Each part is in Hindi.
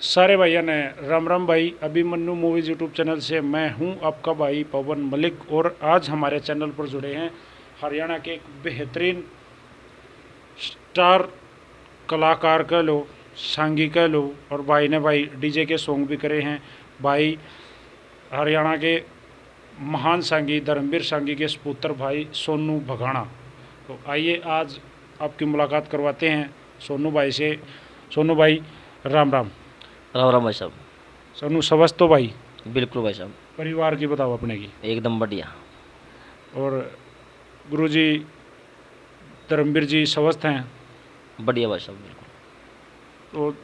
सारे भाइयों ने राम राम भाई। अभिमन्यु मूवीज यूट्यूब चैनल से मैं हूं आपका भाई पवन मलिक और आज हमारे चैनल पर जुड़े हैं हरियाणा के एक बेहतरीन स्टार कलाकार कह लो, सांगी कह लो, और भाई ने भाई डीजे के सॉन्ग भी करे हैं। भाई हरियाणा के महान सांगी धर्मवीर सांगी के सपुत्र भाई सोनू भगाना। तो आइए आज आपकी मुलाकात करवाते हैं सोनू भाई से। सोनू भाई राम राम। राम राम भाई साहब। सोनू समझ तो भाई? बिल्कुल भाई साहब, परिवार की बताओ अपने की। एकदम बढ़िया। और गुरुजी धर्मवीर जी स्वस्थ हैं? बढ़िया भाई साहब, बिल्कुल। तो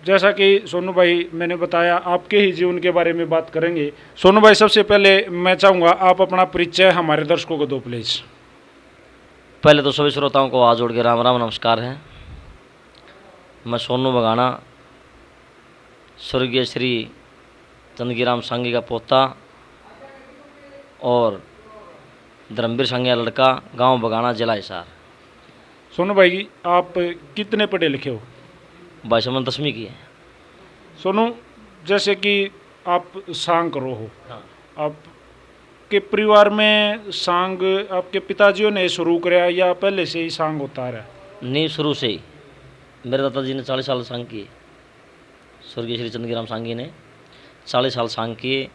जैसा कि सोनू भाई मैंने बताया, आपके ही जीवन के बारे में बात करेंगे। सोनू भाई सबसे पहले मैं चाहूँगा आप अपना परिचय हमारे दर्शकों को दो प्लीज़। पहले तो सभी श्रोताओं को हाथ जोड़ के राम राम नमस्कार है। मैं सोनू भगाना, स्वर्गीय श्री चंदगीराम सांगी का पोता और धर्मवीर सांगी का लड़का, गांव बगाना, जिला हिसार। सोनू भाई आप कितने पढ़े लिखे हो? भाई साहब, मैंने 10वीं की है। सोनू, जैसे कि आप सांग करो हो, आपके परिवार में सांग आपके पिताजियों ने शुरू कराया या पहले से ही सांग होता रहा? नहीं, शुरू से ही मेरे दादाजी ने 40 साल सांग किए। स्वर्गीय श्री चंदगीराम सांगी ने 40 साल सांग किए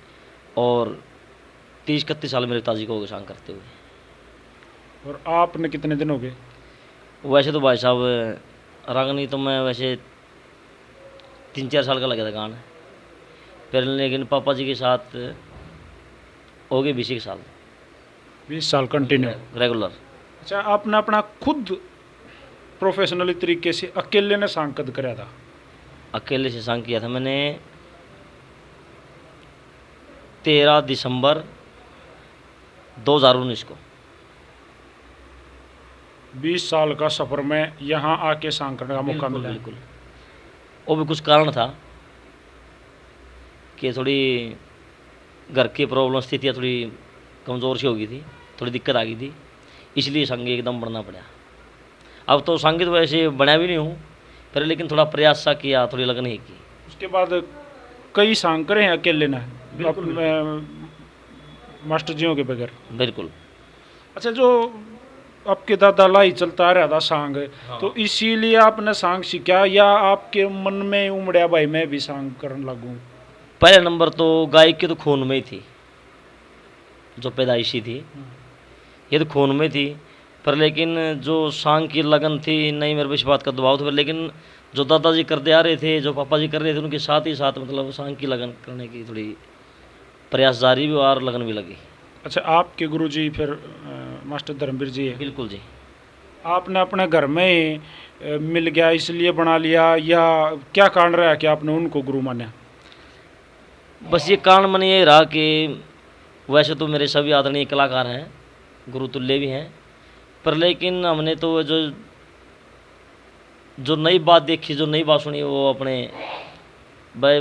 और 30-31 साल मेरे पिताजी को हो गए सांग करते हुए। और आपने कितने दिन हो गए? वैसे तो भाई साहब रागनी तो मैं वैसे 3-4 साल का लगा था गाना फिर, लेकिन पापा जी के साथ हो गए 20 साल। 20 साल कंटिन्यू रेगुलर। अच्छा, आपने अपना खुद प्रोफेशनली तरीके से अकेले ने सांग कद कराया था? अकेले से सांग किया था मैंने 13 दिसंबर 2019 को। 20 साल का सफ़र में यहाँ आके सांग करने का मौका मिला। बिल्कुल। वो भी कुछ कारण था कि थोड़ी घर की प्रॉब्लम, स्थितियाँ थोड़ी कमज़ोर सी हो गई थी, थोड़ी दिक्कत आ गई थी, इसलिए संगीत एकदम बढ़ना पड़ा। अब तो संगीत वैसे बना भी नहीं हूँ पर, लेकिन थोड़ा प्रयास सा किया, थोड़ी लगन ही की। उसके बाद कई सांग करे हैं अकेले ने मास्टर जियों के बगैर? बिल्कुल। अच्छा, जो आपके दादा लाई चलता रहा था सांग, हाँ। तो इसीलिए आपने सांग सीखा या आपके मन में उमड़ा भाई मैं भी सांग करने लगूँ? पहले नंबर तो गायक की तो खून में ही थी, जो पैदाइशी थी ये तो खून में थी, पर लेकिन जो सांग की लगन थी नहीं, मेरे पे इस बात का दबाव था। लेकिन जो दादाजी करते आ रहे थे, जो पापा जी कर रहे थे, उनके साथ ही साथ मतलब सांग की लगन करने की थोड़ी प्रयास जारी भी और लगन भी लगी। अच्छा, आपके गुरुजी फिर मास्टर धर्मवीर जी है? बिल्कुल जी। आपने अपने घर में ही मिल गया इसलिए बना लिया या क्या कारण रहा कि आपने उनको गुरु माना? बस ये कारण मन ये रहा कि वैसे तो मेरे सभी आदरणीय कलाकार हैं, गुरु तुल्य भी हैं, पर लेकिन हमने तो जो नई बात देखी, जो नई बात सुनी, वो अपने भाई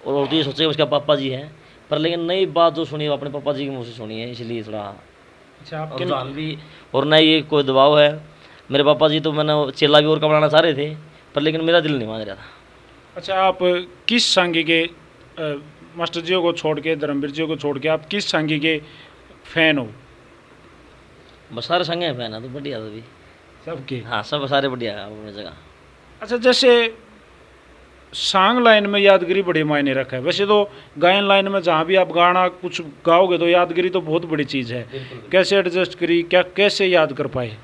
और तो ये सोचे उसका पापा जी हैं, पर लेकिन नई बात जो सुनी वो अपने पापा जी के मुँह से सुनी है, इसलिए थोड़ा अच्छा, आपके रुझान भी। और न ये कोई दबाव है, मेरे पापा जी तो मैंने चेला भी और का बनाना चाह रहे थे, पर लेकिन मेरा दिल नहीं मान रहा था। अच्छा, आप किस सांगी के मास्टर जियों को छोड़ के, धर्मवीर जियों को छोड़ के आप किस सांगी के फैन हो? बस सारे संगे हैं फैन है तो बढ़िया था भी सबके? हाँ, सब सारे बढ़िया है अपनी जगह। अच्छा, जैसे सांग लाइन में यादगिरी बड़ी मायने रखा है। वैसे तो गायन लाइन में जहाँ भी आप गाना कुछ गाओगे तो यादगिरी तो बहुत बड़ी चीज़ है। कैसे एडजस्ट करी, क्या कैसे याद कर पाए?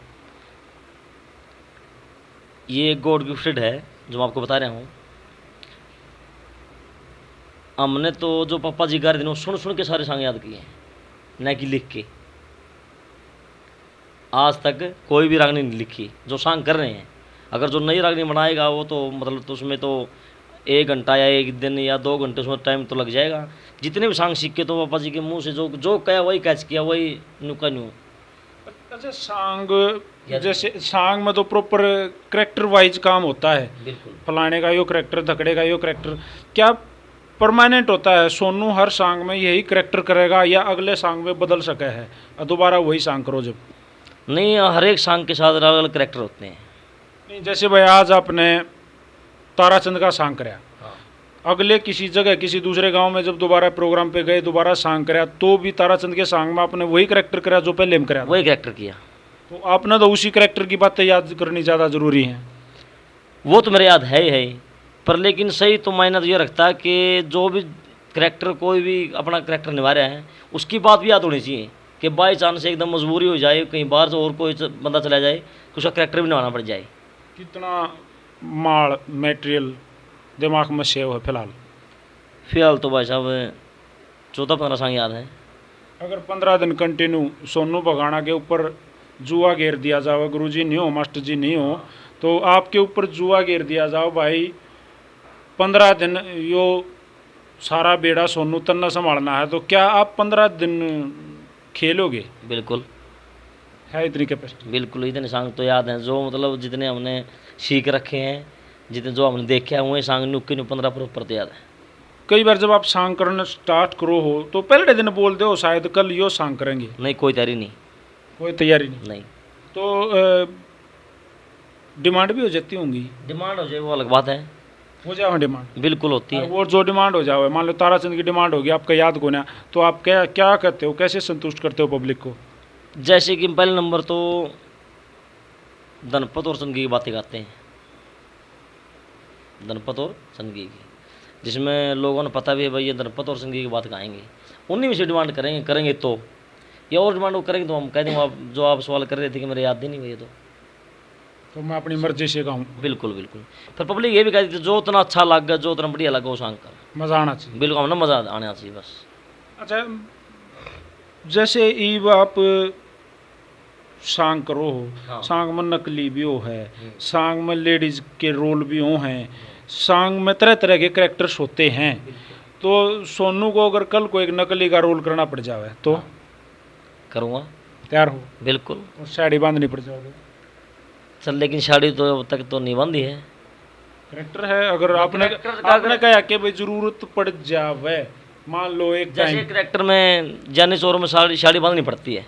ये गॉड गिफ्टेड है जो मैं आपको बता रहा हूँ। हमने तो जो पापा जी गा रहे थे वो सुन सुन के सारे सॉन्ग याद किए हैं, न कि लिख के। आज तक कोई भी रागनी नहीं लिखी जो सॉन्ग कर रहे हैं। अगर जो नई रागनी बनाएगा वो तो मतलब तो उसमें तो 1 घंटा या 1 दिन या 2 घंटे उसमें टाइम तो लग जाएगा। जितने भी सॉन्ग सीख के तो पापा जी के मुंह से जो जो कहा वही कैच किया, वही नुका न्यू। अच्छा, सांग जैसे सांग में तो प्रॉपर करेक्टर वाइज काम होता है। बिल्कुल। फलाने का यो करेक्टर, धकड़े का यो करेक्टर, क्या परमानेंट होता है? सोनू हर सांग में यही करेक्टर करेगा या अगले सांग में बदल सके है और दोबारा वही सांग करो? जब नहीं, हर एक सॉन्ग के साथ अलग अलग करेक्टर होते हैं। नहीं, जैसे भाई आज आपने ताराचंद का सांग कराया, अगले किसी जगह किसी दूसरे गांव में जब दोबारा प्रोग्राम पे गए, दोबारा सॉन्ग कराया, तो भी ताराचंद के सॉन्ग में आपने वही करेक्टर कराया जो पहले में कराया था? वही कैरेक्टर किया। तो आपने तो उसी करेक्टर की बातें याद करनी ज़्यादा ज़रूरी है। वो तो मेरे याद है ही, पर लेकिन सही तो मायना तो ये रखता है कि जो भी करेक्टर कोई भी अपना करेक्टर निभा रहा है उसकी बात भी याद होनी चाहिए कि बाई चांस एकदम मजबूरी हो जाए, कहीं बाहर से और कोई बंदा चला जाए तो उसका करेक्टर भी निभाना पड़ जाए। कितना माल मटेरियल दिमाग में सेव है फिलहाल? फिलहाल तो भाई साहब 14-15 सॉन्ग याद है। अगर 15 दिन कंटिन्यू सोनू बगाना के ऊपर जुआ घेर दिया जाओ, गुरुजी नहीं हो, मास्टर जी नहीं हो, तो आपके ऊपर जुआ घेर दिया जाओ भाई, 15 दिन यो सारा बेड़ा सोनू तन्ना संभालना है, तो क्या आप 15 दिन खेलोगे? बिल्कुल है इतनी कैपेसिटी? बिल्कुल, इतने सॉन्ग तो याद हैं जो मतलब जितने हमने सीख रखे हैं, जितने जो हमने देखे हैं वही सॉन्ग नुक्की नु 15 प्रॉपर तो याद है। कई बार जब आप सॉन्ग करना स्टार्ट करो हो तो पहले दिन बोल दो शायद कल यो सॉन्ग करेंगे? नहीं, कोई तैयारी नहीं। कोई तैयारी नहीं? नहीं। तो डिमांड भी हो जाती होंगी? डिमांड हो जाए वो अलग बात है। हो जाओ डिमांड? बिल्कुल होती है। वो जो डिमांड हो जाओ, मान लो ताराचंद की डिमांड होगी, आपका याद को ना, तो आप क्या क्या करते हो, कैसे संतुष्ट करते हो पब्लिक को? जैसे कि पहले नंबर तो धनपत और संगी की बातें गाते हैं, धनपत और संगी की, जिसमें लोगों ने पता भी है भाई ये धनपत और संगी की बात गाएंगे, उन्हीं में से डिमांड करेंगे तो, या और डिमांड वो करेंगे तो हम कह देंगे आप जो आप सवाल कर रहे थे कि मेरे याद ही नहीं भैया, तो मैं अपनी मर्जी से गाऊँ? बिल्कुल बिल्कुल। फिर पब्लिक ये भी कहती थी जो उतना अच्छा लगा, जो उतना बढ़िया लगा वो सॉन्ग कर, मज़ा आना चाहिए। बिल्कुल हमने मज़ा आना चाहिए बस। अच्छा, जैसे ईब आप सॉन्ग करो हो, हाँ। सॉन्ग में नकली भी हो है, सॉन्ग में लेडीज के रोल भी हो हैं, सॉन्ग में तरह तरह के कैरेक्टर्स होते हैं, तो सोनू को अगर कल को एक नकली का रोल करना पड़ जाए तो करूँगा, तैयार हो? बिल्कुल। और साड़ी बांधनी पड़ जाओगे? चल लेकिन साड़ी तो अब तक तो नहीं बंदी है। करेक्टर है, अगर आपने कहा कि भाई जरूरत पड़ जावे, मान लो एक जैसे टाइम, करेक्टर में जानी चोर में साड़ी बांधनी पड़ती है,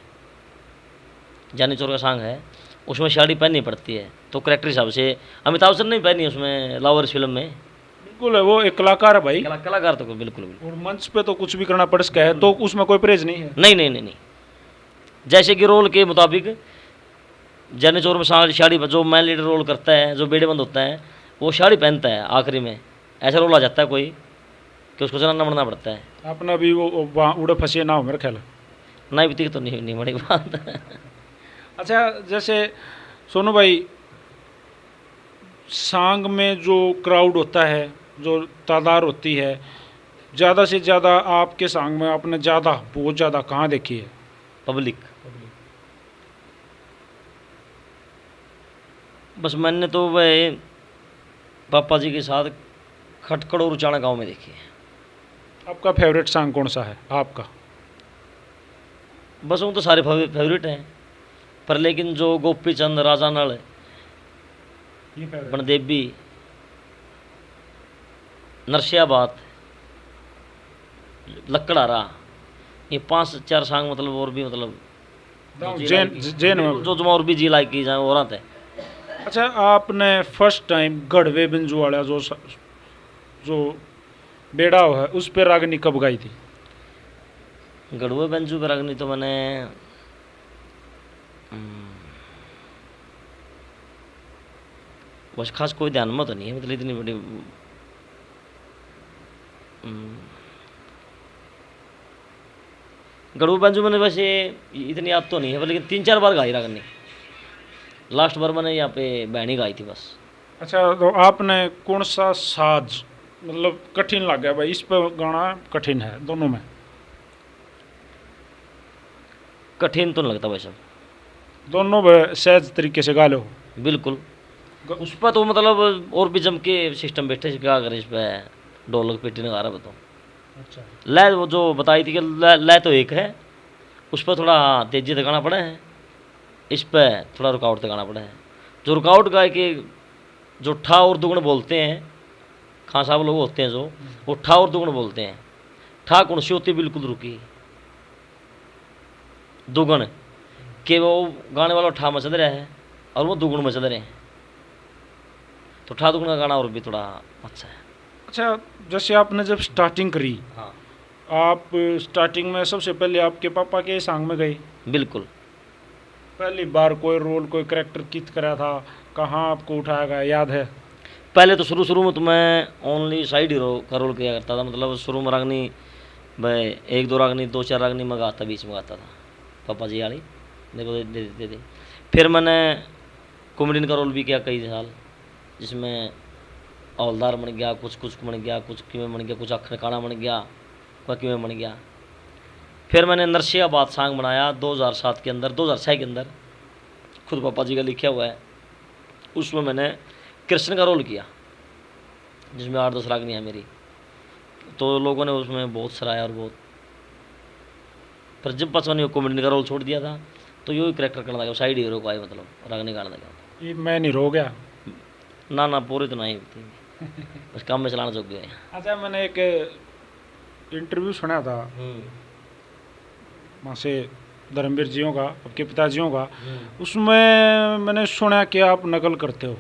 जानी चोर का सॉन्ग है उसमें साड़ी पहननी पड़ती है, तो करेक्टर हिसाब से अमिताभ बच्चन ने पहनी उसमें लावर्स फिल्म में। बिल्कुल है, वो एक कलाकार है भाई, कलाकार तो बिल्कुल बिल्कुल। और मंच पे तो कुछ भी करना पड़ सकता है, तो उसमें कोई परहेज नहीं है? नहीं नहीं नहीं नहीं, जैसे कि रोल के मुताबिक जानी चोर में साड़ी जो मैन लीडर रोल करता है, जो बेड़े बंद होता है वो साड़ी पहनता है, आखिरी में ऐसा रोल आ जाता है कोई कि उसको चलाना बढ़ना पड़ता है। अपना भी वो वहाँ उड़े फंसे ना हो मेरा ख्याल है। नहीं बीती तो नहीं बड़ी बात। अच्छा, जैसे सोनू भाई, सांग में जो क्राउड होता है, जो तादाद होती है, ज़्यादा से ज़्यादा आपके सांग में आपने बहुत ज़्यादा कहाँ देखी है? पब्लिक बस मैंने तो वह पापा जी के साथ खटकड़ और उचाना गांव में देखी है। आपका फेवरेट सॉन्ग कौन सा है आपका? बस वो तो सारे फेवरेट हैं, पर लेकिन जो गोपी चंद, राजा नल, ये फेवरेट? बनदेवी, नरसियाबाद, लक्कड़ारा, ये 5-4 सॉन्ग मतलब और भी मतलब जैन में जो और भी जी लाइक की जाए और आते हैं। अच्छा, आपने फर्स्ट टाइम गढ़वे बिंजू वाला जो बेड़ा है उस पर रागनी कब गाई थी? गढ़वे बंजू पर रागनी तो मैंने बस खास कोई ध्यान में तो नहीं है, मतलब इतनी बड़ी गढ़वे बंजू मैंने वैसे इतनी याद तो नहीं है, लेकिन 3-4 बार गाई रागनी। लास्ट बार मैंने यहाँ पे बहनी गाई थी बस। अच्छा, तो आपने कौन सा साज मतलब कठिन लग गया भाई, इस पर गाना कठिन है? दोनों में कठिन तो नहीं लगता भाई साहब, दोनों सहज तरीके से गा लो? बिल्कुल। उस पर तो मतलब और भी जम के सिस्टम बैठे से क्या करें, इस पर ढोलक पेटी लगा रहा बताओ। अच्छा, लय वो जो बताई थी कि लय तो एक है, उस पर थोड़ा तेजी से गाना पड़ा है, इस पर थोड़ा रुकावट से गाना पड़ा है। जो रुकावट गाय के जो ठा और दुगुण बोलते हैं, खां साहब लोग होते हैं जो वो ठा और दुगुण बोलते हैं। ठा कौन सी होती बिल्कुल रुकी, दुगुण के वो गाने वाला ठा मचल रहा है और वो दुगुण मचल रहे हैं, तो ठा दुगुण का गाना और भी थोड़ा अच्छा है। अच्छा, जैसे आपने जब स्टार्टिंग करी, हाँ आप स्टार्टिंग में सबसे पहले आपके पापा के सॉन्ग में गए? बिल्कुल। पहली बार कोई रोल, कोई करेक्टर कित करा था, कहाँ आपको उठाया गया, याद है? पहले तो शुरू शुरू में तो मैं ओनली साइड हीरो का रोल किया करता था, मतलब शुरू में रागनी मैं एक दो रागनी दो चार रागनी में गाता, बीच में गाता था, पापा जी वाली मेरे को दे देते थे। फिर मैंने कॉमेडियन का रोल भी किया कई साल, जिसमें हवलदार बन गया, कुछ कुछ बन गया, कुछ किमें बन गया, कुछ अखर खाना बन गया, कोई किमें बन गया। फिर मैंने नरसियाबाद सॉन्ग बनाया 2007 के अंदर, 2006 के अंदर, खुद पापा जी का लिखा हुआ है। उसमें मैंने कृष्ण का रोल किया, जिसमें 8-10 रागनी है मेरी। तो लोगों ने उसमें बहुत सराहा और बहुत, पर जब पसंद नहीं कॉमेडी का रोल छोड़ दिया था तो यही करेक्टर करना लगा, साइड हीरो को आए, मतलब रागनी गाना लगा। ये मैं नहीं रो गया। ना पूरी तो नहीं होती, बस काम में चलाना चुक गए। अच्छा, मैंने एक इंटरव्यू सुना था वहाँ से धर्मवीर जियों का, आपके पिताजियों का। उसमें मैंने सुना कि आप नकल करते हो,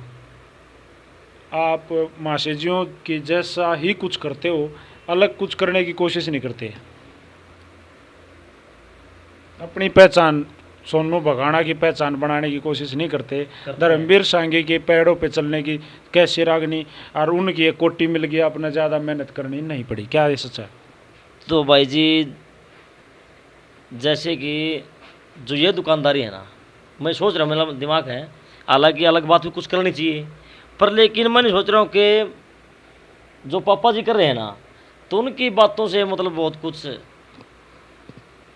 आप मासे जियों की जैसा ही कुछ करते हो, अलग कुछ करने की कोशिश नहीं करते। अपनी पहचान, सोनू बघाना की पहचान बनाने की कोशिश नहीं करते। धर्मवीर सांगी के पैरों पे चलने की, कैसे रागनी और उनकी एक कोटी मिल गई, आपने ज़्यादा मेहनत करनी नहीं पड़ी। क्या ये सच है? तो भाई जी, जैसे कि जो ये दुकानदारी है ना, मैं सोच रहा हूँ, मेरा दिमाग है, हालांकि अलग बात भी कुछ करनी चाहिए, पर लेकिन मैं नहीं सोच रहा हूँ कि जो पापा जी कर रहे हैं ना, तो उनकी बातों से मतलब बहुत कुछ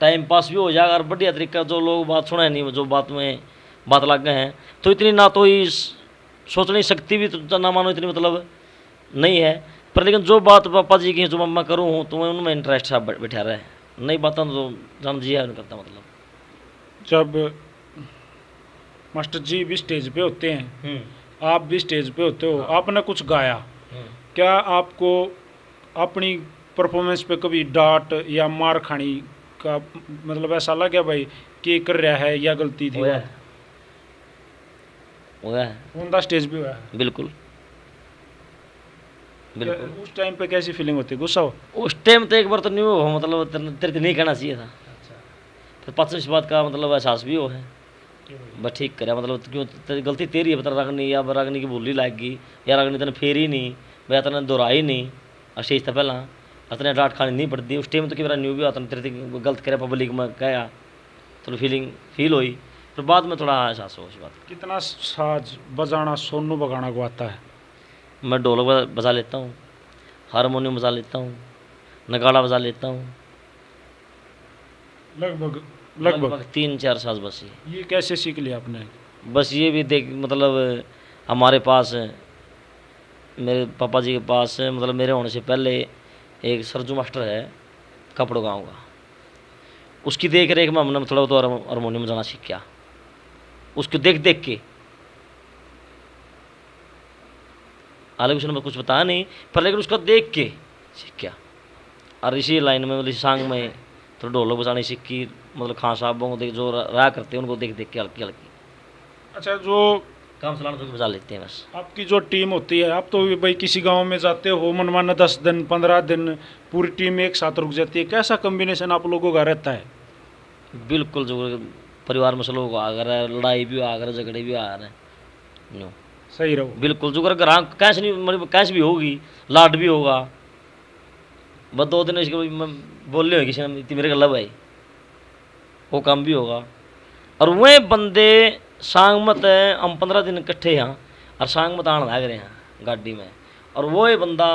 टाइम पास भी हो जाएगा और बढ़िया तरीका, जो लोग बात सुने नहीं, जो बात में बात लग गए हैं, तो इतनी ना तो ही सोचने शक्ति भी तो ना मानो इतनी मतलब नहीं है। पर लेकिन जो बात पापा जी की जो मैं करूँ हूँ, तो मैं उनमें इंटरेस्ट सा बैठा रहे, नई बातें तो जान जिया नहीं करता। मतलब जब मास्टर जी भी स्टेज पे होते हैं, आप भी स्टेज पे होते हो, आपने कुछ गाया, क्या आपको अपनी परफॉर्मेंस पे कभी डांट या मार खानी का मतलब ऐसा लगा भाई कि कर रहा है या गलती थी? हुआ है ऑन द स्टेज पे हुआ है? बिल्कुल बिल्कुल। उस टाइम पे कैसी फीलिंग होती है? गुस्सा हो? उस टाइम तो एक बार तो नहीं हो, मतलब तेरे तो नहीं कहना चाहिए था। फिर पाँच इस बात का मतलब एहसास भी हो है, बस ठीक करे, मतलब क्यों गलती तेरी है, बता रागनी या रागनी की बोली लग गई, या रागनी तेने फेरी नहीं, या तेने दोहराई नहीं, स्टेज था पहला अपने डांट खानी नहीं पड़ती। उस टाइम तो कि मेरा न्यू भी आता तेरे गलत करे, पब्लिक में गया तो फील हुई, फिर बाद में थोड़ा एहसास हो उस बात। कितना साज बजाना सोनू बगाना को आता है? मैं ढोलक बजा लेता हूँ, हारमोनियम बजा लेता हूँ, नगाड़ा बजा लेता हूँ, लगभग 3-4 साल बस। ये कैसे सीख लिया आपने? बस ये भी देख, मतलब हमारे पास, मेरे पापा जी के पास, मतलब मेरे होने से पहले एक सरजू मास्टर है कपड़ों गाँव का, उसकी देख रेख में हमने थोड़ा तो हारमोनियम बजाना सीख गया, उसको देख देख के। हालांकि उसने कुछ बताया नहीं, पर लेकिन उसको देख के सीख गया। और इसी लाइन में मतलब सांग में तो ढोलक बजानी सीखी, मतलब खान साहबों को देख, जो रहा करते हैं उनको देख देख के हल्की हल्की। अच्छा, जो काम चलाना तो बजा लेते हैं बस। आपकी जो टीम होती है, आप तो भाई किसी गांव में जाते हो, मनमाना 10 दिन 15 दिन पूरी टीम एक साथ रुक जाती है, कैसा कॉम्बिनेशन आप लोगों का रहता है? बिल्कुल, जो परिवार में लोग आ गए, लड़ाई भी आ गए, झगड़े भी आ रहे, यूँ सही रहो। बिल्कुल, जो अगर ग्राहक कैश नहीं, मतलब कैश भी होगी, लाड भी होगा, बस 2 दिन इसके बोल रहे हो किसी ने मेरे का लव है, वो काम भी होगा। और वह बंदे सांग मत है, हम 15 दिन इकट्ठे यहाँ और सांग मत आने लग रहे हैं गाड़ी में, और वो बंदा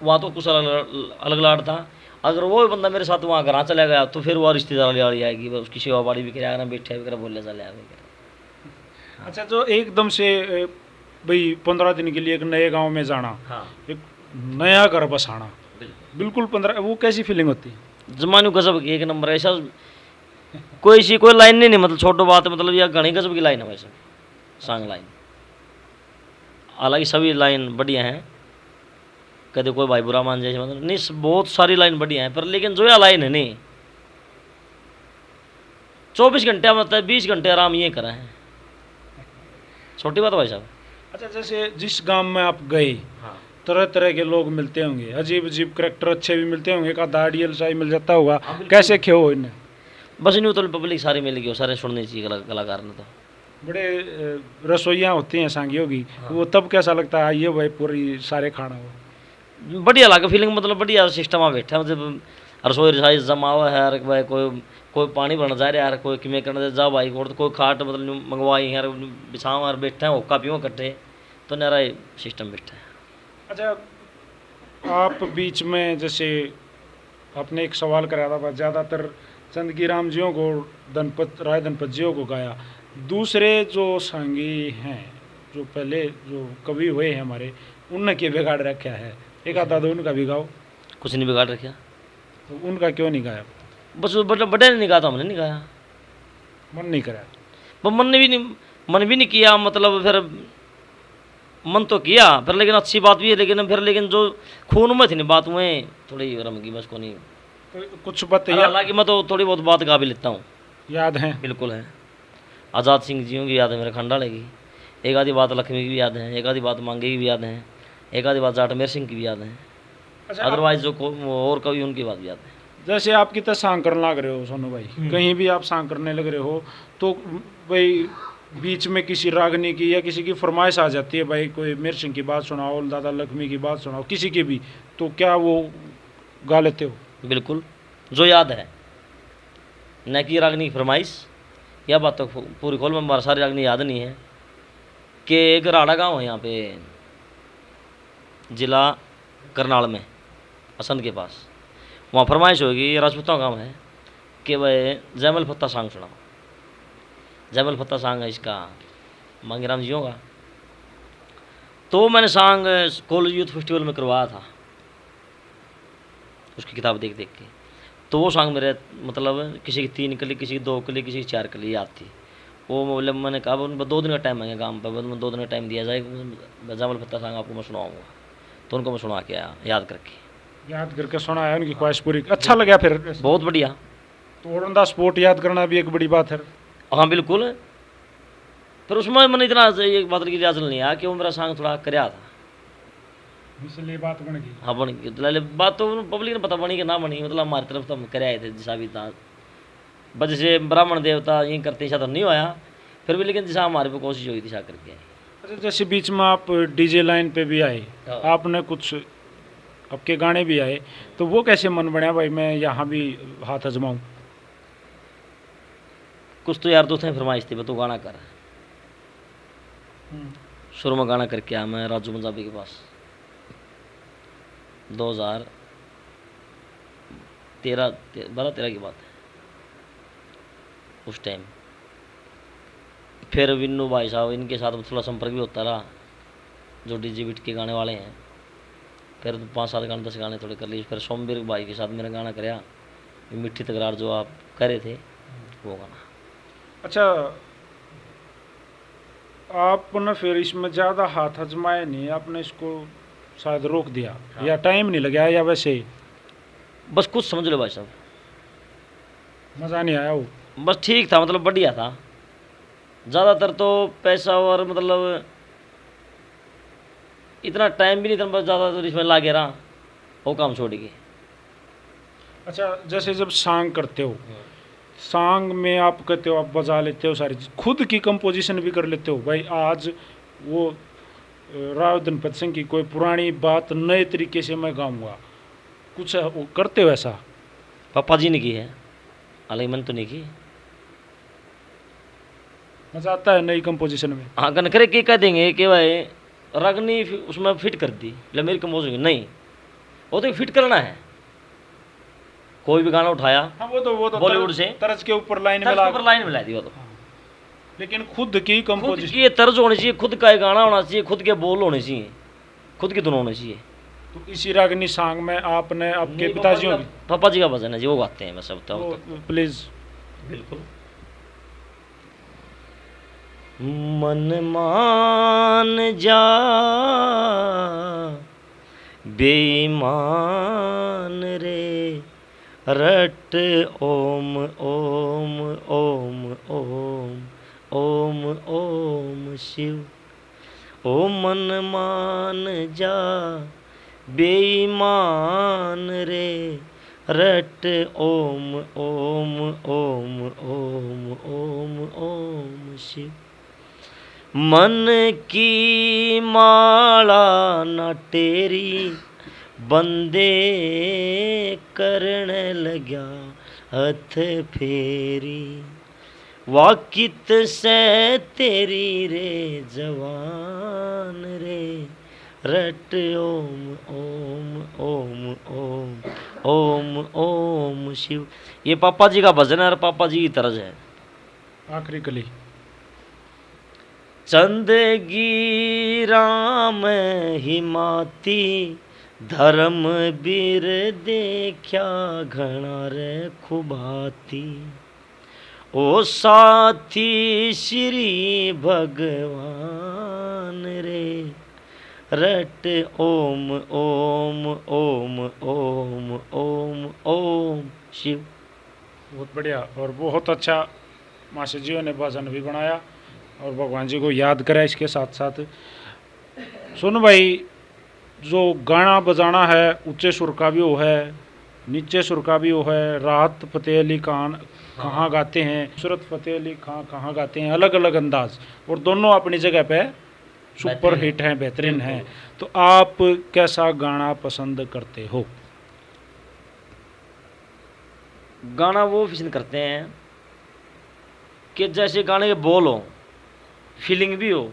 वहाँ तो कुछ अलग लाड था, अगर वो बंदा मेरे साथ वहाँ घर चला गया तो फिर वो रिश्तेदार वाली आएगी, उसकी सेवा बाड़ी भी करेगा, बैठे भी करा, बोले चले आएगा। अच्छा, जो एकदम से भाई 15 दिन के लिए एक नए गांव में जाना, हाँ, एक नया घर बसाना, बिल्कुल 15, वो कैसी फीलिंग होती है? जमानू गजब की एक नंबर, ऐसा कोई लाइन नहीं, मतलब छोटो बात है, मतलब यह घनी गजब की लाइन है वैसे सांग लाइन। हालांकि सभी लाइन बढ़िया हैं, कभी कोई भाई बुरा मान जाए मतलब नहीं, बहुत सारी लाइन बढ़िया है, पर लेकिन जो यह लाइन है नहीं, 24 घंटे मतलब 20 घंटे आराम ये करा है, छोटी बात भाई साहब। अच्छा, जैसे जिस गांव में आप गए, हाँ, तरह तरह के लोग मिलते होंगे, अजीब अजीब करेक्टर अच्छे भी मिलते होंगे, का दाढ़ी शाही मिल जाता होगा, कैसे क्यों इन्हें? बस न्यू तो पब्लिक सारी मिल गई, सारे सुननी चाहिए कलाकार ने तो। बड़े रसोइयाँ होती हैं सांगियों की, वो तब कैसा लगता है आइए भाई पूरी सारे खाना हो? बढ़िया लगा फीलिंग, मतलब बढ़िया सिस्टम आ बैठा मतलब रसोई रसाई जमा हुआ है यार भाई, कोई कोई पानी भरना चाह रहा है यार, कोई किमें करना जाओ भाई, और तो कोई खाट मतलब मंगवाई यार, बिछाओ यार, बैठे हैं हुक्का पियो इकट्ठे, तो नारा सिस्टम बैठा है। अच्छा, आप बीच में जैसे आपने एक सवाल कराया था, ज़्यादातर चंदगी राम जियों को, धनपत राय धनपत जियों को गाया, दूसरे जो सांगी हैं, जो पहले जो कवि हुए हैं हमारे, उनने के बिगाड़ रखा है, एक आधा दो उनका भी गाओ। कुछ नहीं बिगाड़ रखा, तो उनका क्यों नहीं गाया? बस बड़े ने नहीं कहा था, हमने नहीं गाया, मन नहीं करा? पर मन भी नहीं किया, मतलब फिर मन तो किया फिर, लेकिन अच्छी बात भी है, लेकिन फिर लेकिन जो खून में थी ना बात में थोड़ी रमगी बस को नहीं। तो कुछ बात हालांकि मैं तो थोड़ी बहुत बात गा भी लेता हूँ, याद है? बिल्कुल है। आज़ाद सिंह जी की याद है, मेरे खंडाले की, एक आधी बात लक्ष्मी की भी याद है, एक आधी बात मांगे की भी याद है, एक आधी बात जाटमेर सिंह की भी याद है। अच्छा, अदरवाइज जो और कवि उनकी बात भी याद है। जैसे आपकी तो सांग करने लग रहे हो सोनू भाई, कहीं भी आप सांग करने लग रहे हो तो भाई बीच में किसी रागनी की या किसी की फरमाइश आ जाती है, भाई कोई मीर सिंह की बात सुनाओ, दादा लक्ष्मी की बात सुनाओ, किसी की भी, तो क्या वो गा लेते हो? बिल्कुल, जो याद है, न कि रागनी की फरमाइश, यह बात तो पूरी खोल में हमारा सारी रागनी याद नहीं है। कि एक राड़ा गांव है यहाँ पे जिला करनाल में, असंध के पास, वहाँ फरमाइश होगी, राजपूतों का गाँव है, कि वह जयमल फत्ता सांग सुनाओ। जयमल फत्ता सांग है इसका मांगीराम जियों का। तो मैंने सांग कॉलेज यूथ फेस्टिवल में करवाया था, उसकी किताब देख देख के। तो वो सांग मेरे मतलब किसी की 3 कली, किसी की 2 कली, किसी की 4 कली याद थी। वो मतलब मैंने कहा 2 दिन का टाइम मांगे गाँव पर, 2 दिन का टाइम दिया जाए, जयमल फत्ता सांग आपको मैं सुनाऊँगा। तो उनको मैं सुना के आया याद करके सुना है, उनकी ख्वाहिश पूरी, अच्छा लगा फिर? बहुत बढ़िया। तो ऑन द स्पॉट याद करना भी एक बड़ी बात है। हाँ बिल्कुल, फिर उसमें मैंने इतना ये बात की लिहाज नहीं आया कि वो मेरा सांग थोड़ा कराया था, इसलिए बात बन गई। हाँ बन गई बात, तो पब्लिक ने पता बनी कि ना बनी, मतलब हमारी तरफ तो हम कराए थे जैसा भी था, बस जैसे ब्राह्मण देवता ये करते ऐसा तो नहीं होया, फिर भी लेकिन जैसा हमारे पे कोशिश हुई थी ऐसा करके। अच्छा, जैसे बीच में आप डीजे लाइन पे भी आए, आपने कुछ आपके गाने भी आए, तो वो कैसे मन बना भाई मैं यहाँ भी हाथ आजमाऊँ? कुछ तो यार दोस्त हैं फरमाइश थी, तो गाना कर, शुरू में गाना करके आया मैं राजू पंजाबी के पास, 2012-13 की बात है उस टाइम। फिर विन्नू भाई साहब इनके साथ थोड़ा संपर्क भी होता रहा, जो डीजे बीट के गाने वाले हैं। फिर 5-7 गाने 10 गाने थोड़े कर लिए। फिर सोमवीर भाई के साथ मेरा गाना कराया, मिट्टी तकरार जो आप कह रहे थे वो गाना। अच्छा, आपने फिर इसमें ज़्यादा हाथ आजमाए नहीं, आपने इसको शायद रोक दिया, या टाइम नहीं लगा, या वैसे ही बस कुछ समझ लो भाई साहब, मज़ा नहीं आया वो? बस ठीक था, मतलब बढ़िया था। ज़्यादातर तो पैसा और मतलब इतना टाइम भी नहीं था, बस ज़्यादातर इसमें लागे रहा, वो काम छोड़ के। अच्छा, जैसे जब सॉन्ग करते हो, सॉन्ग में आप कहते हो आप बजा लेते हो सारी चीज़, खुद की कंपोजिशन भी कर लेते हो भाई, आज वो राव धनपत सिंह की कोई पुरानी बात नए तरीके से मैं गाऊंगा, कुछ वो करते हो ऐसा? पापा जी ने की है, हालांकि मैंने तो नहीं की। मज़ा आता है नई कंपोजिशन में? हाँ, कनखरे के कह देंगे कि भाई रगनी उसमें फिट कर दी, मतलब मेरी कंपोज होगी नहीं, वो तो फिट करना है। कोई भी गाना उठाया, हाँ, वो तो बॉलीवुड से तर्ज के ऊपर लाइन मिला दी वो तो। लेकिन खुद की खुद कंपोजिशन, की तर्ज होनी चाहिए, खुद का गाना होना चाहिए, खुद के बोल होने चाहिए, खुद की धुन होनी चाहिए। तो इसी रागनी सॉन्ग में आपने आपके पिताजियों की, पापा जी का भजन है जी, वो गाते हैं बस अब तो। प्लीज। बिल्कुल। मन मान जा बेईमान रे, रट ओम ओम ओम ओम ओम ओम शिव, ओ मन मान जा बेईमान रे, रट ओम ओम ओम ओम ओम ओम शिव। मन की माला न तेरी बंदे करण लग्या हथ फेरी, वाकित से तेरी रे जवान रे, रट ओम ओम ओम ओम ओम ओम शिव। ये पापा जी का भजन है और पापा जी की तरज है। आखिरी कली। चंदगी राम हिमाती, धर्म बीर देखा घना रे खुबाती, ओ साथी श्री भगवान रे, रट ओम ओम ओम ओम ओम ओम शिव। बहुत बढ़िया और बहुत अच्छा मास्टर जी ने भजन भी बनाया और भगवान जी को याद करा इसके साथ साथ। सुन भाई, जो गाना बजाना है ऊंचे सुर का भी वो है, नीचे सुर का भी वो है। राहत फ़तेह अली खान कहाँ गाते हैं, नुसरत फ़तेह अली खान कहाँ गाते हैं, अलग अलग अंदाज, और दोनों अपनी जगह पे सुपर हिट हैं, बेहतरीन हैं। तो आप कैसा गाना पसंद करते हो? गाना वो पसंद करते हैं कि जैसे गाने के बोल हो, फीलिंग भी हो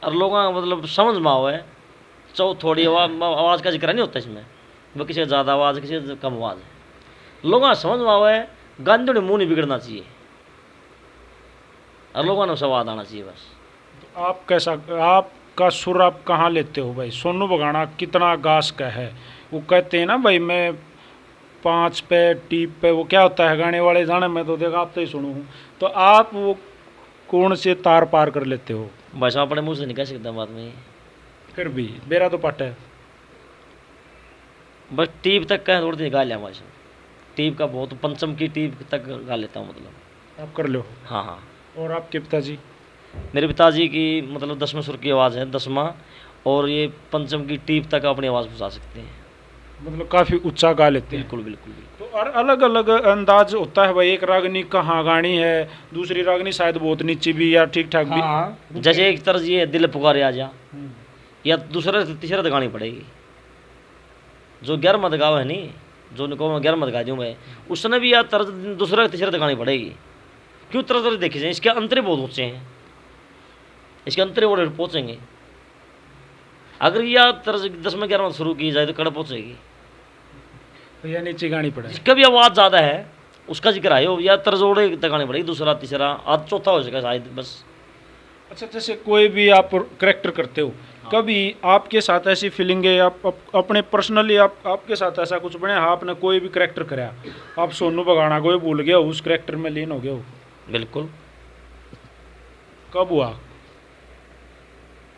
और लोगों का मतलब समझ में आवे। चाहे थोड़ी आवाज़ का जिक्र नहीं होता इसमें, वो किसी का ज़्यादा आवाज़ किसी का कम आवाज़ है, लोगों का समझ में आवे। गाने थोड़े मुँह नहीं बिगड़ना चाहिए और लोगों को स्वाद आना चाहिए बस। तो आप कैसा, आपका सुर आप कहाँ लेते हो भाई? सोनू बगाना कितना गास का है, वो कहते हैं ना भाई मैं 5 पे टीप पे, वो क्या होता है गाने वाले जाने में तो देखा आप तो ही सुनू हूँ। तो आप वो कौन से तार पार कर लेते हो? बस हम अपने मुँह से नहीं कह सकते बात में, फिर भी मेरा तो पट है। बस टीप तक का थोड़ी देर गा लिया बस। टीप का बहुत, पंचम की टीप तक गा लेता हूँ मतलब। आप कर लो। हाँ हाँ। और आपके पिताजी? मेरे पिताजी की मतलब 10वें सुर की आवाज़ है, 10वां, और ये पंचम की टीप तक अपनी आवाज़ पहुँचा सकते हैं, मतलब काफ़ी ऊंचा गा लेते हैं। बिल्कुल बिल्कुल बिल्कुल। तो और अलग अलग अंदाज होता है भाई, एक रागनी कहाँ गानी है, दूसरी रागनी शायद बहुत नीची भी या ठीक ठाक भी। हाँ, जैसे एक तर्ज ये दिल पुकारे आ जा, या दूसरा तीसरा तो गानी पड़ेगी। जो 11 मत गाओ है नहीं, जो निको मैं 11 मत गा दूँ मैं, उसने भी या तर्ज दूसरा तीसरा तो गानी पड़ेगी। क्यों तरह देखे जाए, इसके अंतरे बहुत ऊँचे हैं, इसके अंतरे बड़े पहुँचेंगे। अगर यह तर्ज 10 में 11 शुरू की जाए तो कड़ पहुँचेगी। तो या नीची गानी पड़े। जिसका भी आवाज़ ज़्यादा है उसका जिक्र आए हो, या तर्ज ओढ़े तक गानी पड़ेगी, दूसरा तीसरा आज चौथा हो सकेगा शायद बस। अच्छा, जैसे कोई भी आप करेक्टर करते हो, कभी आपके साथ ऐसी फीलिंग है, आप अपने पर्सनली आपके साथ ऐसा कुछ बने, आपने कोई भी करेक्टर कराया, आप सोनू बगाना को ही भूल गए हो, उस करेक्टर में लीन हो गए हो? बिल्कुल। कब हुआ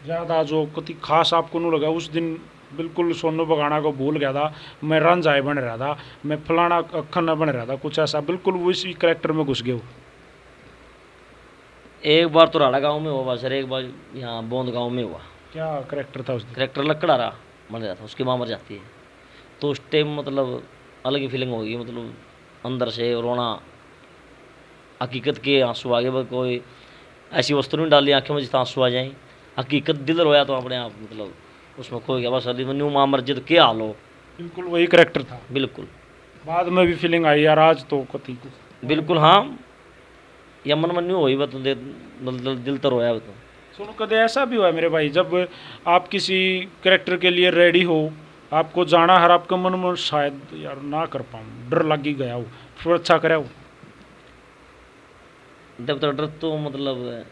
ज़्यादा जो कति खास आपको नहीं लगा उस दिन? बिल्कुल सोनू बगाना को भूल गया था, मैं रंजाए बन रहा था, मैं फलाना अखन न बन रहा था, कुछ ऐसा बिल्कुल वो इसी करेक्टर में घुस गए हो? एक बार तो राड़ा गांव में हुआ सर, एक बार यहाँ बोंद गांव में हुआ। क्या करेक्टर था उस दिन? करेक्टर लकड़ा रहा मर जाता, उसकी माँ मर जाती है, तो उस टाइम मतलब अलग ही फीलिंग होगी, मतलब अंदर से रोना, हकीकत के आंसू आ गए। कोई ऐसी वस्तु नहीं डाली आंखों में जितना आंसू आ जाए, हकीकत दिल रोया तो अपने आप मतलब उसमें खो गया बस। अली न्यू माँ मर जी तो क्या हाल हो। बिल्कुल वही करेक्टर था। बिल्कुल। बाद में भी फीलिंग आई यार, आज तो कति बिल्कुल हाँ, या मन मन नहीं हुई बात, दिल तो रोया तो। सुनो, कदे ऐसा भी हुआ है मेरे भाई, जब आप किसी करेक्टर के लिए रेडी हो, आपको जाना है, आपका मन में शायद यार ना कर पाऊँ, डर लग ही गया हो, फिर अच्छा करे हो? जब तक डर तो मतलब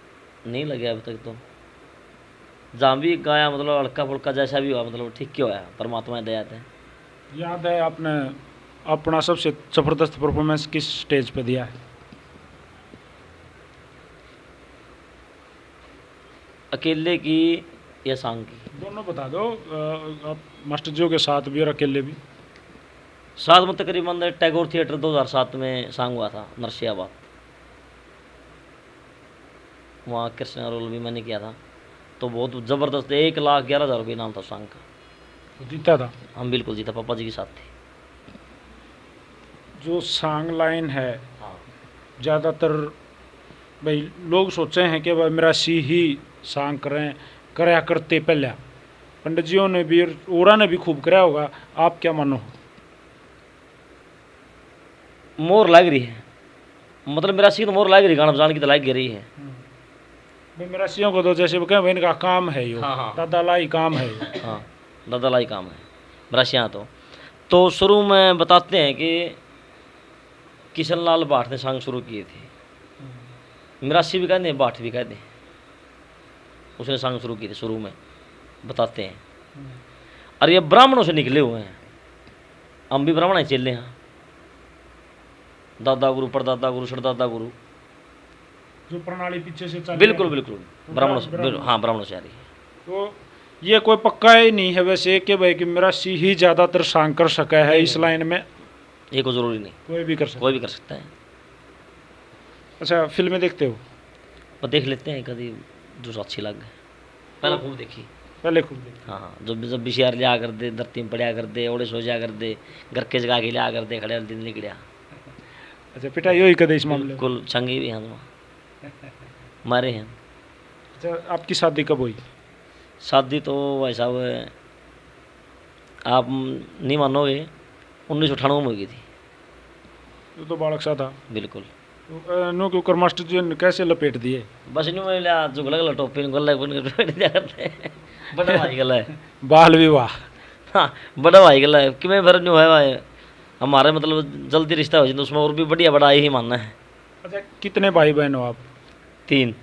नहीं लगे अभी तक, तो जहाँ भी गाया मतलब हल्का फुल्का जैसा भी हुआ मतलब ठीक क्यों आया, परमात्मा दया थे। याद है आपने अपना सबसे ज़बरदस्त परफॉर्मेंस किस स्टेज पे दिया है? अकेले की या सांग की? दोनों बता दो, आप मास्टर जियो के साथ भी और अकेले भी। साथ में तकरीबन टैगोर थिएटर 2007 में सांग हुआ था, नरसियाबाद, वहाँ कृष्ण रोल भी मैंने किया था। तो बहुत ज़बरदस्त 1,11,000 रुपये इनाम था सांग का। जीता था। हम बिल्कुल जीता, पापा जी के साथ थे। जो सांग लाइन है हाँ ज़्यादातर भाई लोग सोचे हैं कि भाई मेरा सी ही सांग करें कराया करते पहले पंडित जियों ने भी ओरा ने भी खूब कराया होगा, आप क्या मानो? मोर लाग रही है, मतलब मेरा सी तो मोर लाग रही, गाना बजाने की तो लाग रही है। भाई मेरा सियों को तो जैसे वो कहें भाई इनका काम है यो, हाँ, हाँ। दादा लाई काम है यो। हाँ दादा लाई काम है ब्राशियाँ। तो शुरू में बताते हैं कि किशन लाल भाट ने सांग शुरू किए थे। मिरासी भी कहते हैं, भाट भी कहते हैं, उसने सांग शुरू किए थे शुरू में, बताते हैं। और ये ब्राह्मणों से निकले हुए हैं, हम भी ब्राह्मण ही चले हैं। दादा गुरु, परदादा गुरु, शरदादा गुरु, जो प्रणाली पीछे से चल बिल्कुल बिल्कुल ब्राह्मणों से, हाँ ब्राह्मणों से आ रही है। तो ये कोई पक्का ही नहीं है वैसे कि भाई कि मेरा सी ही ज़्यादातर सांग कर सका है इस लाइन में, ये कोई ज़रूरी नहीं, कोई भी कर सकता। कोई भी कर सकता है। अच्छा फिल्में देखते हो? पर देख लेते हैं कभी जो अच्छी लग गए, पहले खूब देखी। पहले खुद देखते। हाँ जब बिशियार लिया कर दे, धरती में पड़िया कर दे, ओड़े सो जा कर दे, घर के जगह के लिया कर दे, खड़े दिन निकलिया। अच्छा पिटाई हुई कदे इस मामले में? बिल्कुल छंगी भी हैं वहाँ मारे हैं। अच्छा आपकी शादी कब हुई? शादी तो भाई साहब आप नहीं मानोगे, 1998 में हो गई थी। तो बालक सा था। बिल्कुल। तो नो के ऊपर मास्टर जी ने कैसे लपेट दिए? बस न्यू में लिया जो गला टोपी गला दिया करते हैं। बड़ा भाई गला है। बाल विवाह। हाँ बड़ा भाई गला है कि मैं फिर न्यू है भाई हमारे मतलब जल्दी रिश्ता हो जाए तो उसमें और भी बढ़िया बड़ा ही मानना है। अच्छा कितने भाई बहन हो आप? 3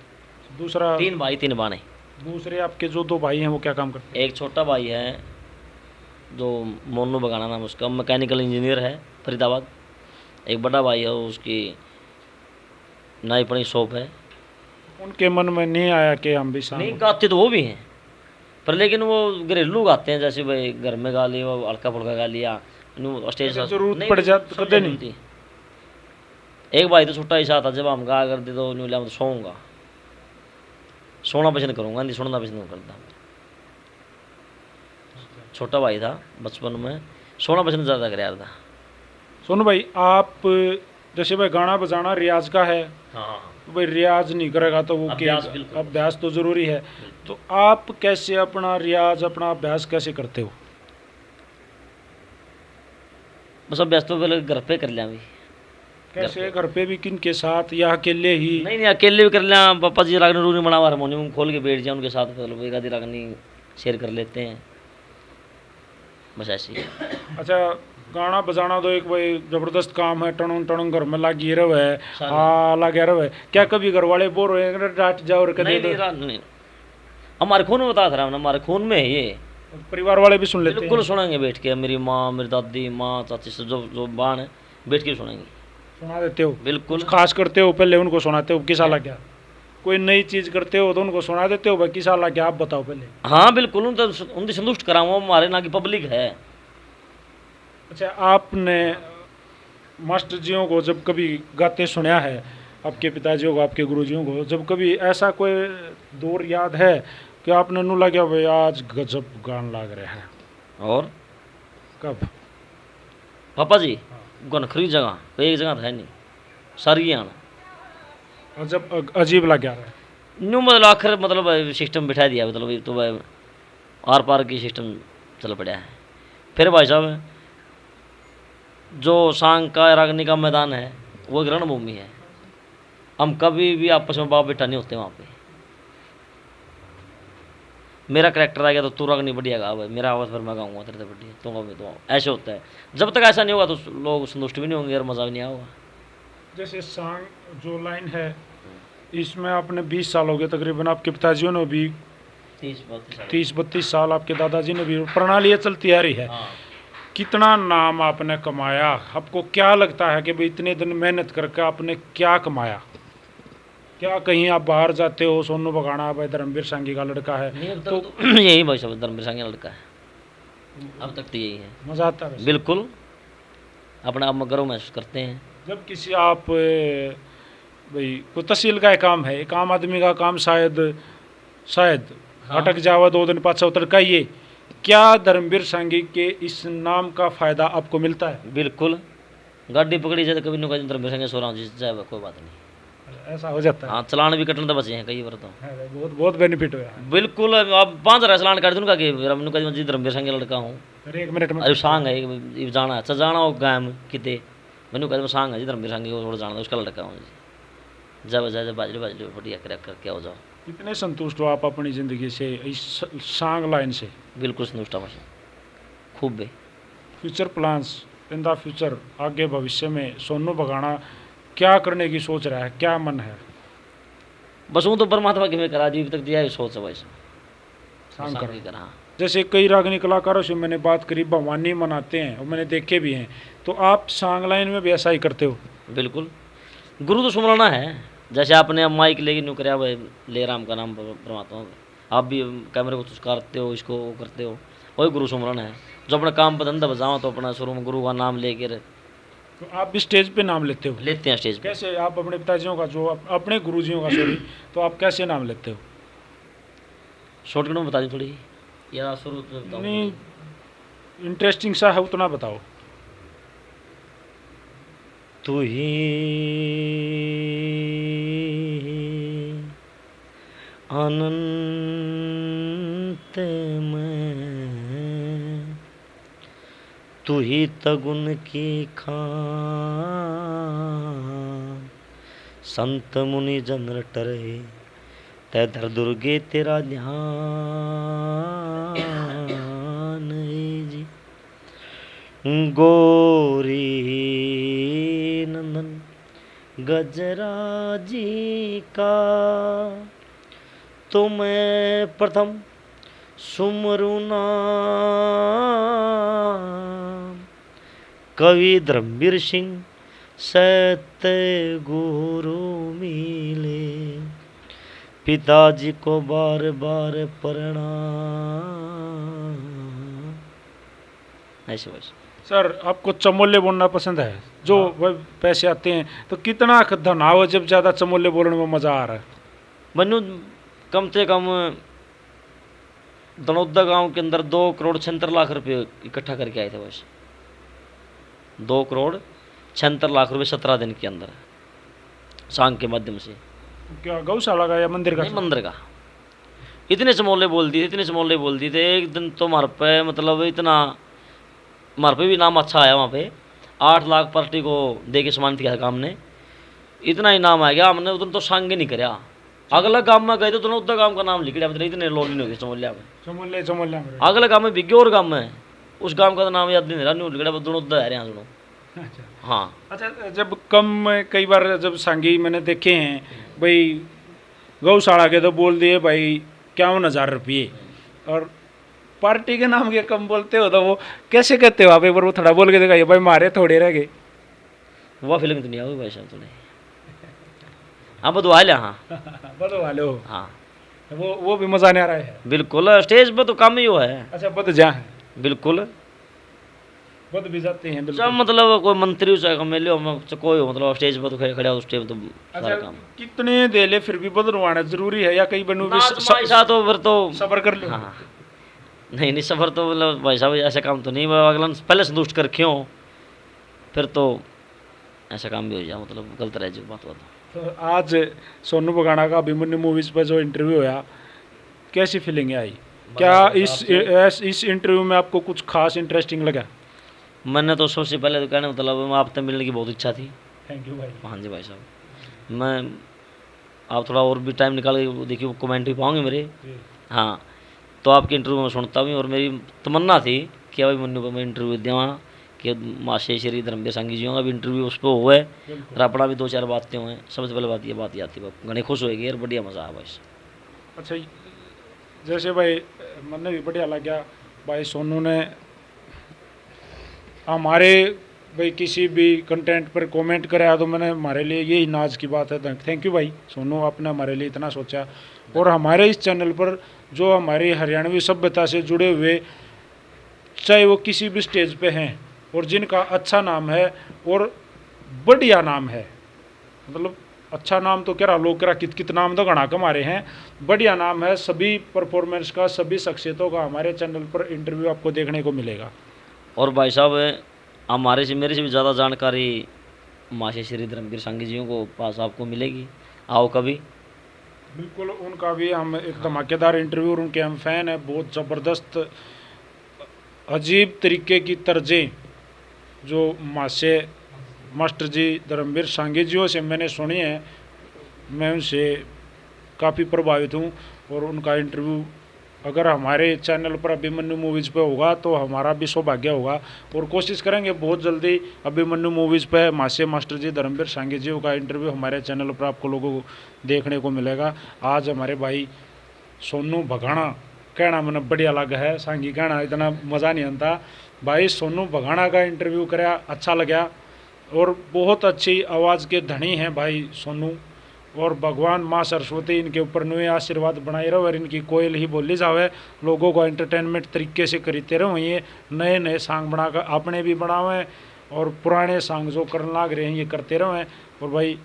दूसरा 3 भाई 3 बहनें। दूसरे आपके जो 2 भाई हैं वो क्या काम करते एक छोटा भाई है जो मोनू बगाना नाम उसका, मैकेनिकल इंजीनियर है फरीदाबाद। एक बड़ा भाई है उसकी नाई पड़ी शॉप है। हैं? उनके मन में नहीं आया कि हम भी नहीं शाम गाते तो वो भी हैं, पर लेकिन वो घरेलू गाते हैं, जैसे भाई घर में गा लिया, वो हल्का फुल्का गा लिया, स्टेज अगर जरूरत पड़ जाती तो कदे नहीं। एक भाई तो छोटा ही सा था, जब हम गा करते तो न्यू लिया तो सोऊंगा, सोना पसंद करूँगा, नहीं सुनना पसंद नहीं करता। छोटा भाई था, बचपन में सोना पसंद ज़्यादा कर था। सुनो भाई आप जैसे भाई गाना बजाना रियाज का है, हाँ तो भाई रियाज नहीं करेगा तो वो अभ्यास क्या बिल्कुल। अभ्यास तो जरूरी है। तो आप कैसे अपना रियाज अपना अभ्यास कैसे करते हो? बस अभ्यास तो पहले घर पे कर लिया अभी। कैसे घर पे भी किन के साथ या अकेले ही? नहीं नहीं अकेले भी कर लिया, पापा जी रागनी रूनी बना हुआ, हारमोनियम खोल के बैठ जाए उनके साथ, मतलब एक आधी रागनी शेयर कर लेते हैं, बस ऐसे ही। अच्छा गाना बजाना तो एक भाई जबरदस्त काम है, टणुन टणुन घर में लागी रहे है, हाँ लगे रहे। क्या कभी घर वाले बोर हुए डांट जाओ और कभी? नहीं हमारे खून में बता था हमारे खून में है ये। परिवार वाले भी सुन लेते बिल्कुल हैं? सुनेंगे बैठ के, मेरी माँ, मेरी दादी, माँ, चाची से जो बाण है बैठ के सुनेंगे। सुना देते हो? बिल्कुल। खास करते हो पहले उनको सुनाते हो किस हाल क्या? कोई नई चीज करते हो तो उनको सुना देते हो भाई किस हाल क्या? आप बताओ पहले। हाँ बिल्कुल, उनसे संतुष्ट कराऊँ, हमारे ना की पब्लिक है। अच्छा आपने मास्टर जियों को जब कभी गाते सुना है, आपके पिताजियों को, आपके गुरुजियों को, जब कभी ऐसा कोई दौर याद है कि आपने नू लगा भाई आज गजब गान लग रहा है? और कब? पापा जी गनखरी जगह तो एक जगह था नहीं, सारी आना और जब अजीब लग रहा है? न्यू मतलब आखिर मतलब सिस्टम बिठा दिया, मतलब ये तो भाई आर पार की सिस्टम चल पड़ा है। फिर भाई साहब जो सांग का रागनी का मैदान है वो एक रणभूमि है, हम कभी भी आपस में बाप बेटा नहीं होते वहाँ पे। मेरा करेक्टर आ गया तो तू रागनी बढ़िया गा भाई, मेरा आवाज़ पर मैं गाऊंगा तेरे से बढ़िया, तो ऐसे होता है। जब तक ऐसा नहीं होगा तो लोग संतुष्ट भी नहीं होंगे और मज़ा भी नहीं आएगा। जैसे सॉन्ग जो लाइन है इसमें आपने 20 साल हो गए तकरीबन, आपके पिताजियों ने भी 30-32 साल, आपके दादाजी ने भी, प्रणाली ये चलती आ रही है। हाँ। कितना नाम आपने कमाया? आपको क्या लगता है कि भाई इतने दिन मेहनत करके आपने क्या कमाया? क्या कहीं आप बाहर जाते हो, सोनू बगाना भाई धर्मवीर सांगी का लड़का है तो यही भाई साहब धर्मवीर सांगी का लड़का है, अब तक तो यही है। मज़ा आता है? बिल्कुल, अपने आप में गर्व महसूस करते हैं। जब किसी आप भाई कोई तहसील का काम है, एक आम आदमी का काम शायद हाँ। अटक जावा 2 दिन पाछा उतर का ये क्या धर्मवीर सांगी के इस नाम का फायदा आपको मिलता है? बिल्कुल। गाड़ी पकड़ी जाए तो कभी नु कहीं धर्मवीर संगे सो रहा हूँ जाए कोई बात नहीं। ऐसा हो जाता है? हाँ, चलान भी कटने तो बचे हैं कई बार तो। है, बहुत बहुत बेनिफिट हुआ है। बिल्कुल। अब 5,000 चलान काट दूंगा कि मैंने कहा जी धर्मवीर संगे लड़का हूँ। अरे 1 मिनट में अरे सांग है ये जाना अच्छा जाना हो गायम किते मैंने कहा सांग है जी धर्मवीर संगे को थोड़ा जाना उसका लड़का हूँ जी जब जाए बाजरे बाजरे बढ़िया करके आओ जाओ। कितने संतुष्ट हो आप अपनी ज़िंदगी से इस सांग लाइन से? बिल्कुल संतुष्ट हूँ खूब बे। Future plans in the future, आगे भविष्य में सोनू बगाना क्या करने की सोच रहा है, क्या मन है? बस हूँ तो परमात्मा की मैं करा जी अभी तक दिया है सोच है भाई सांग सांग कर की करा। जैसे कई रागनी कलाकारों से मैंने बात करी, भवानी मनाते हैं और मैंने देखे भी हैं, तो आप सांग लाइन में भी ऐसा ही करते हो? बिल्कुल। गुरु तो सुमराना है। जैसे आपने अब माइक लेके न्यू कराया भाई ले राम का नाम परमात्मा, आप भी कैमरे को तुस्कारते हो इसको वो करते हो, वही गुरु सुमरन है। जो अपना काम पर धंधा बजाओ तो अपना शुरू में गुरु का नाम लेकर तो आप भी स्टेज पे नाम लेते हो? लेते हैं स्टेज पे। कैसे आप अपने पिताजियों का, जो अपने गुरुजियों का सॉरी, तो आप कैसे नाम लेते हो? शॉर्टकट में बता दी थोड़ी या शुरू से बताऊं? नहीं, इंटरेस्टिंग सा है उतना बताओ। तू ही अनंत में, तू ही तगुन की खान, संत मुनि जन टरे तै धर दुर्गे तेरा ध्यान जी। गोरी नंदन गजराजी का तो मैं प्रथम सुमरु नाम, कवि धर्मवीर सिंह सत्य गुरु मिले, पिताजी को बार बार प्रणाम। ऐसे वैसे सर आपको चमोले बोलना पसंद है? जो वह पैसे आते हैं तो कितना धन आओ जब ज़्यादा चमोले बोलने में मज़ा आ रहा है? मनु कम से कम दनौदा गांव के अंदर 2,76,00,000 रुपये इकट्ठा करके आए थे बस। 2,76,00,000 रुपये 17 दिन के अंदर सांग के माध्यम से। क्या गौशाला का या मंदिर का? नहीं, मंदिर का। इतने समोले बोल दिए, इतने समोले बोल दिए थे। एक दिन तो हमारे पे मतलब इतना हमारे पे भी नाम अच्छा आया वहाँ पे। 8 लाख पार्टी को दे के सम्मानित किया काम ने, इतना ही नाम आ गया। हमने उधर तो सांग ही नहीं कराया। अगला गांव में गए तो दोनों उधर गांव का नाम लिख लिया, इतने लोग नहीं हो गए समोलिया में। चमोले चमोले में अगले गांव में बिगे और गांव में उस गांव का तो नाम याद नहीं रहा, नहीं लिख लिया दोनों उधर है यहाँ दोनों। अच्छा हाँ अच्छा। जब कम कई बार जब सांगी मैंने देखे हैं भाई, गौशाला के तो बोल दिए भाई 51,000 रुपये, और पार्टी के नाम के कम बोलते हो तो वो कैसे कहते हो आप? एक बार वो थोड़ा बोल के दिखाइए भाई, मारे थोड़े रह गए। वह फिल्म तो नहीं आई भाई साहब थोड़े। हाँ बधवा लिया। हाँ बदो वाले हो? हाँ वो भी मजा नहीं आ रहा है? बिल्कुल। स्टेज पर तो काम ही वो है। अच्छा बद जा है? बिल्कुल। बद भी जाते हैं सब बिल्कुल। मतलब कोई मंत्री चाहे एमएलए हो कोई हो, मतलब स्टेज पर तो खड़े हो उस टाइम तो सारा अच्छा काम। कितने दे ले फिर भी बदलवाना जरूरी है या कई बनू भी ऐसा तो फिर तो सबर कर लो? हाँ नहीं सफर तो मतलब भाई साहब ऐसा काम तो नहीं, अगला पहले संतुष्ट कर क्यों फिर तो ऐसा काम भी हो जाए, मतलब गलत रह जाए बात। तो आज सोनू बगाना का अभिमन्यु मूवीज पर जो इंटरव्यू होया, कैसी फीलिंग आई? क्या इस इंटरव्यू में आपको कुछ खास इंटरेस्टिंग लगा? मैंने तो सबसे पहले तो कहने मतलब आपसे मिलने की बहुत इच्छा थी। थैंक यू भाई। हाँ जी भाई साहब, मैं आप थोड़ा और भी टाइम निकाल के देखिए कमेंट भी पाऊँगे मेरे। हाँ तो आपकी इंटरव्यू में सुनता हूँ और मेरी तमन्ना थी कि भाई मन्नू को मैं इंटरव्यू देवा कि माशे श्री धर्मवीर सांगी जी का भी इंटरव्यू उस पर हुए और अपना भी 2-4 बातें हुए। सबसे पहले बात ये बात आती है घने खुश होएगी यार, बढ़िया मज़ा आया भाई। अच्छा जैसे भाई मन भी बढ़िया लग गया भाई, सोनू ने हमारे भाई किसी भी कंटेंट पर कमेंट कराया तो मैंने हमारे लिए यही नाज की बात है। थैंक यू भाई सोनू, आपने हमारे लिए इतना सोचा। और हमारे इस चैनल पर जो हमारी हरियाणवी सभ्यता से जुड़े हुए, चाहे वो किसी भी स्टेज पे हैं और जिनका अच्छा नाम है और बढ़िया नाम है, मतलब अच्छा नाम तो कह रहा लोग कह रहा कित नाम तो घना कमारे हैं, बढ़िया नाम है। सभी परफॉर्मेंस का, सभी शख्सियतों का हमारे चैनल पर इंटरव्यू आपको देखने को मिलेगा। और भाई साहब हमारे से मेरे से भी ज़्यादा जानकारी माशे श्री धर्मवीर सांगी जी को पास आपको मिलेगी, आओ कभी। बिल्कुल, उनका भी हम एक धमाकेदार इंटरव्यू, और उनके हम फैन हैं। बहुत ज़बरदस्त अजीब तरीके की तर्जें जो माशे मास्टर जी धर्मवीर सांगी जी से मैंने सुनी है, मैं उनसे काफ़ी प्रभावित हूँ। और उनका इंटरव्यू अगर हमारे चैनल पर अभिमन्यु मूवीज़ पे होगा तो हमारा भी सौभाग्य होगा। और कोशिश करेंगे बहुत जल्दी अभिमन्यु मूवीज़ पे माशे मास्टर जी धर्मवीर सांगी जी का इंटरव्यू हमारे चैनल पर आपको लोगों को देखने को मिलेगा। आज हमारे भाई सोनू भगाना कहना मैंने बढ़िया लगा है, सांगी कहना इतना मज़ा नहीं आता। भाई सोनू भगाना का इंटरव्यू कराया, अच्छा लगा। और बहुत अच्छी आवाज़ के धनी हैं भाई सोनू। और भगवान माँ सरस्वती इनके ऊपर नए आशीर्वाद बनाए रहो, और इनकी कोयल ही बोली जावे, लोगों को एंटरटेनमेंट तरीके से करते रहो। ये नए नए सॉन्ग बनाकर अपने भी बनावें, और पुराने सॉन्ग जो करने लग रहे हैं ये करते रहें। और भाई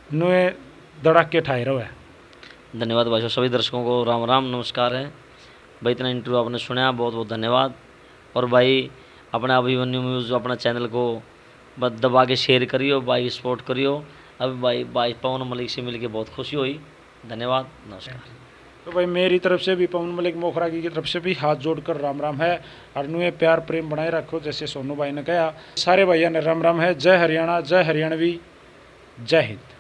नए धड़ाके ठाए रहो। धन्यवाद भाई साहब, सभी दर्शकों को राम राम नमस्कार है भाई। इतना इंटरव्यू आपने सुना, बहुत बहुत धन्यवाद। और भाई अपना अभिमन्यु न्यूज़ अपना चैनल को बस दबा के शेयर करियो भाई, सपोर्ट करियो। अब भाई पवन मलिक से मिलके बहुत खुशी हुई। धन्यवाद, नमस्कार। तो भाई मेरी तरफ से भी, पवन मलिक मोखरा की तरफ से भी हाथ जोड़कर राम राम है। और नुए प्यार प्रेम बनाए रखो, जैसे सोनू भाई ने कहा। सारे भाइयों ने राम राम है। जय हरियाणा, जय हरियाणवी, जय हिंद।